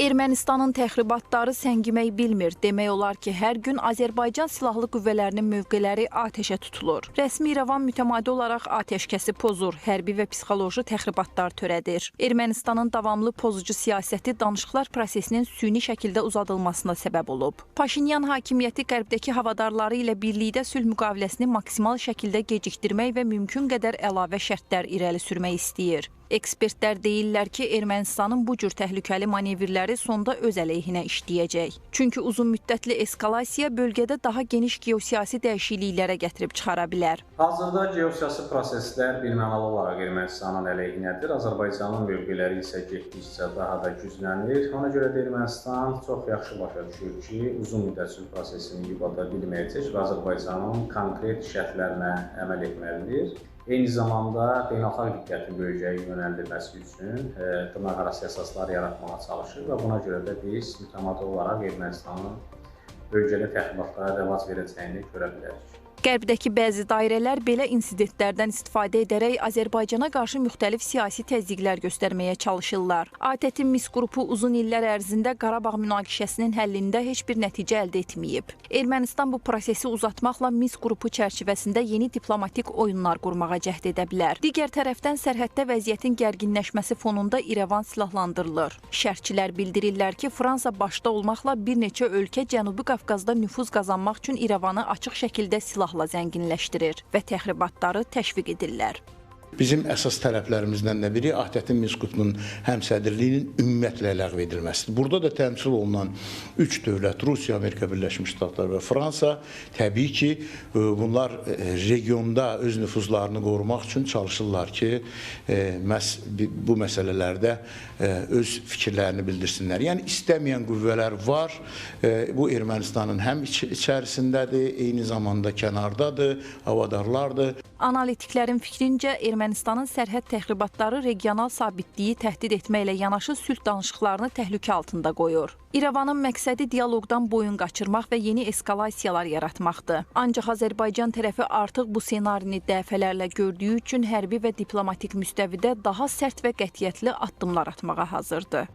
Ermənistanın təxribatları səngimək bilmir. Demək olar ki, hər gün Azərbaycan Silahlı Qüvvələrinin mövqeləri atəşə tutulur. Rəsmi İrəvan mütəmadi olaraq atəşkəsi pozur, hərbi və psixoloji təxribatlar törədir. Ermənistanın davamlı pozucu siyasəti danışıqlar prosesinin süni şəkildə uzadılmasına səbəb olub. Paşinyan hakimiyyəti qərbdəki havadarları ilə birlikdə sülh müqaviləsini maksimal şəkildə gecikdirmək və mümkün qədər əlavə şərtlər irəli sürmək istəyir. Ekspertlər deyirlər ki, Ermənistanın bu cür təhlükəli manevrləri sonda öz əleyhinə işləyəcək. Çünki uzun müddətli eskalasiya bölgədə daha geniş geosiyasi dəyişikliklərə gətirib çıxara bilər. Hazırda geosiyasi proseslər birmənalı olaraq Ermənistanın əleyhinədir. Azərbaycanın mövqeləri isə getdikcə daha da güclənir. Ona görə də Ermənistan çox yaxşı başa düşür ki, uzun müddət sülh prosesini yubada bilməyəcək və Azərbaycanın konkret şərtlərinə əməl etməlidir. Eyni zamanda beynəlxalq diqqətin bölgəyə yönəldilməsi üçün dırnaqarası əsaslar yaratmağa çalışır və buna görə də biz mütəmadi olaraq Ermənistanın bölgədə təxribatlara rəvac verəcəyini görə bilərik. Qərbdəki bəzi dairələr belə insidentlərdən istifadə edərək Azərbaycana qarşı müxtəlif siyasi təzyiqlər göstərməyə çalışırlar. ATƏT-in Minsk qrupu uzun illər ərzində Qarabağ münaqişəsinin həllində heç bir nəticə əldə etməyib. Ermənistan bu prosesi uzatmaqla Minsk qrupu çərçivəsində yeni diplomatik oyunlar qurmağa cəhd edə bilər. Digər tərəfdən sərhəddə vəziyyətin gərginləşməsi fonunda İrəvan silahlandırılır. Şərhçilər bildirirlər ki, Fransa başda olmaqla bir neçə ölkə Cənubi Qafqazda nüfuz qazanmaq üçün İrəvanı açıq şəkildə silahlandırır. Zənginləşdirir və təxribatları təşviq edirlər. Bizim əsas tələblərimizdən də biri ATƏT-in Minsk qrupunun həmsədrliyinin ümumiyyətlə ləğv edilməsidir. Burada da təmsil olunan 3 dövlət, Rusiya, Amerika Birləşmiş Ştatları və Fransa, təbii ki, bunlar regionda öz nüfuzlarını qorumaq üçün çalışırlar ki, bu məsələlərdə öz fikirlərini bildirsinlər. Yəni, istəməyən qüvvələr var, bu Ermənistanın həm içərisindədir, eyni zamanda kənardadır, havadarlardır. Analitiklərin fikrincə, Ermənistanın sərhəd təxribatları regional sabitliyi təhdid etməklə yanaşı sülh danışıqlarını təhlükə altında qoyur. İrəvanın məqsədi dialoqdan boyun qaçırmaq və yeni eskalasiyalar yaratmaqdır. Ancaq Azərbaycan tərəfi artıq bu senarini dəfələrlə gördüyü üçün hərbi və diplomatik müstəvidə daha sərt və qətiyyətli addımlar atmağa hazırdır.